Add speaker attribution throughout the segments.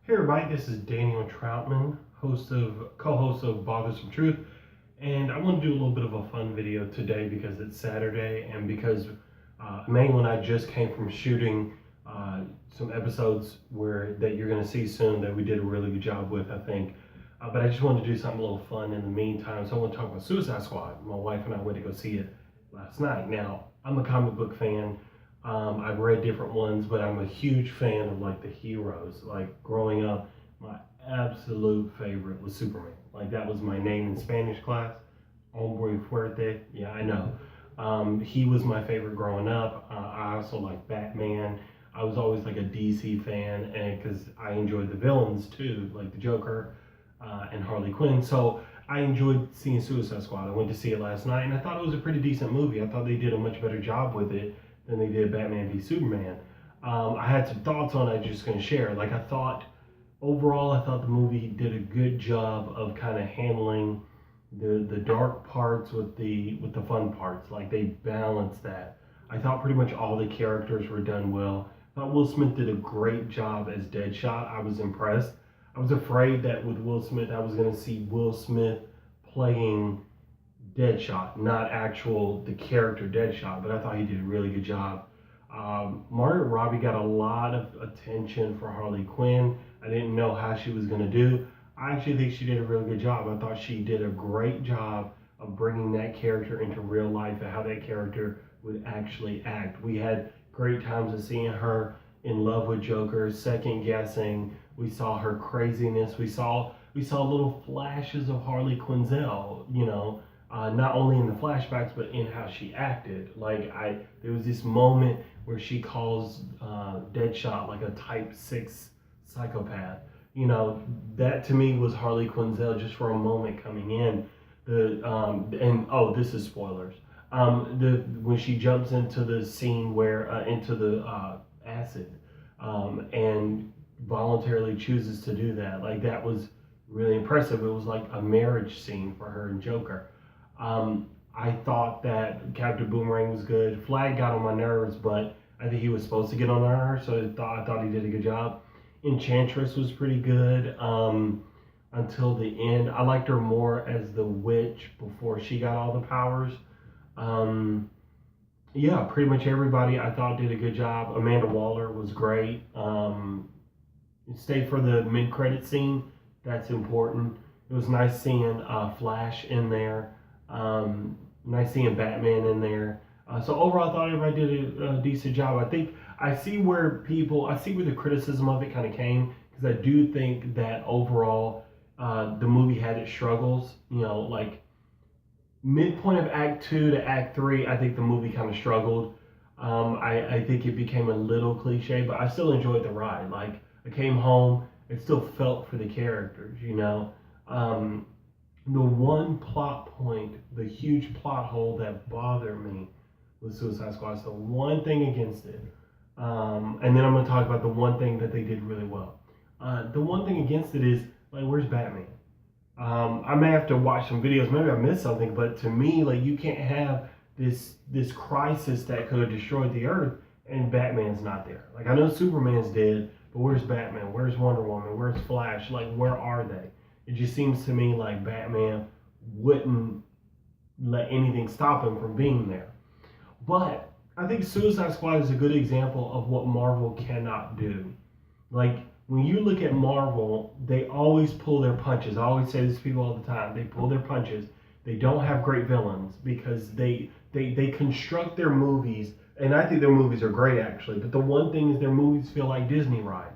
Speaker 1: Hey everybody, this is Daniel Troutman, co-host of Bothersome Truth, and I want to do a little bit of a fun video today because it's Saturday and because Emmanuel and I just came from shooting some episodes that you're going to see soon that we did a really good job with, I think. But I just wanted to do something a little fun in the meantime, so I want to talk about Suicide Squad. My wife and I went to go see it last night. Now, I'm a comic book fan. I've read different ones, but I'm a huge fan of like the heroes. Like growing up, my absolute favorite was Superman. Like that was my name in Spanish class. Hombre fuerte. Yeah, I know. He was my favorite growing up. I also like Batman. I was always like a DC fan, and because I enjoyed the villains too, like the Joker and Harley Quinn. So I enjoyed seeing Suicide Squad. I went to see it last night, and I thought it was a pretty decent movie. I thought they did a much better job with it than they did Batman v Superman. I had some thoughts on it I'm just going to share. Like overall, I thought the movie did a good job of kind of handling the dark parts with the fun parts. Like they balanced that. I thought pretty much all the characters were done well. I thought Will Smith did a great job as Deadshot. I was impressed. I was afraid that with Will Smith, I was going to see Will Smith playing Deadshot, not the character Deadshot, but I thought he did a really good job. Margaret Robbie got a lot of attention for Harley Quinn. I didn't know how she was going to do. I actually think she did a really good job. I thought she did a great job of bringing that character into real life and how that character would actually act. We had great times of seeing her in love with Joker, second guessing. We saw her craziness. We saw little flashes of Harley Quinzel, not only in the flashbacks but in how she acted. There was this moment where she calls Deadshot like a Type 6 psychopath. That to me was Harley Quinzel just for a moment coming in. This is spoilers. When she jumps into the scene where into the acid, and voluntarily chooses to do that, like that was really impressive. It was like a marriage scene for her and Joker. I thought that Captain Boomerang was good. Flag got on my nerves, but I think he was supposed to get on my nerves, so I thought he did a good job. Enchantress was pretty good until the end. I liked her more as the witch before she got all the powers. Yeah, pretty much everybody I thought did a good job. Amanda Waller was great. Stay for the mid-credit scene. That's important. It was nice seeing Flash in there. Nice seeing Batman in there. So overall, I thought everybody did a decent job. I see where the criticism of it kind of came, because I do think that overall, the movie had its struggles. Like midpoint of Act 2 to Act 3, I think the movie kind of struggled. I think it became a little cliche, but I still enjoyed the ride. Like I came home, it still felt for the characters. The one plot point, the huge plot hole that bothered me with Suicide Squad. So one thing against it, and then I'm going to talk about the one thing that they did really well. The one thing against it is, like, where's Batman? I may have to watch some videos. Maybe I missed something, but to me, like, you can't have this crisis that could have destroyed the Earth and Batman's not there. Like, I know Superman's dead, but where's Batman? Where's Wonder Woman? Where's Flash? Like, where are they? It just seems to me like Batman wouldn't let anything stop him from being there. But I think Suicide Squad is a good example of what Marvel cannot do. Like, when you look at Marvel, they always pull their punches. I always say this to people all the time. They pull their punches. They don't have great villains because they construct their movies, and I think their movies are great actually, but the one thing is their movies feel like Disney rides.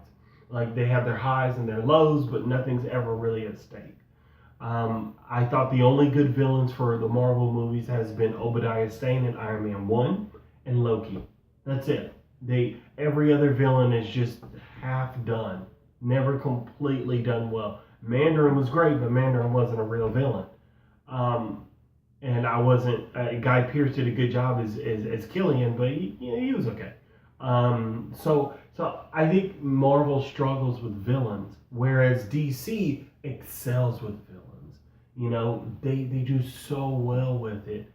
Speaker 1: Like they have their highs and their lows, but nothing's ever really at stake. I thought the only good villains for the Marvel movies has been Obadiah Stane in Iron Man 1 and Loki. That's it. Every other villain is just half done, never completely done well. Mandarin was great, but Mandarin wasn't a real villain. And I wasn't. Guy Pearce did a good job as Killian, but he was okay. So I think Marvel struggles with villains, whereas DC excels with villains. They do so well with it.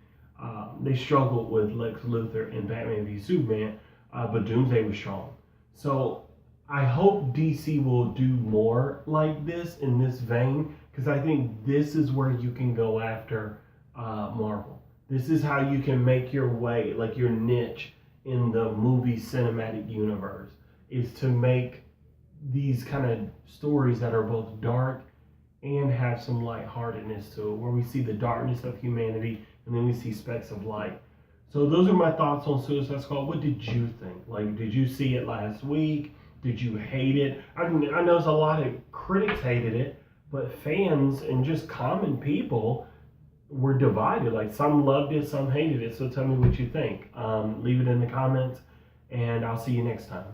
Speaker 1: They struggled with Lex Luthor and Batman v Superman, but Doomsday was strong. So I hope DC will do more like this in this vein, because I think this is where you can go after Marvel. This is how you can make your way, like your niche in the movie cinematic universe, is to make these kind of stories that are both dark and have some lightheartedness to it, where we see the darkness of humanity and then we see specks of light. So those are my thoughts on Suicide Squad. What did you think? Like, did you see it last week? Did you hate it? I mean, I know a lot of critics hated it, but fans and just common people were divided. Like, some loved it, some hated it. So tell me what you think. Leave it in the comments, and I'll see you next time.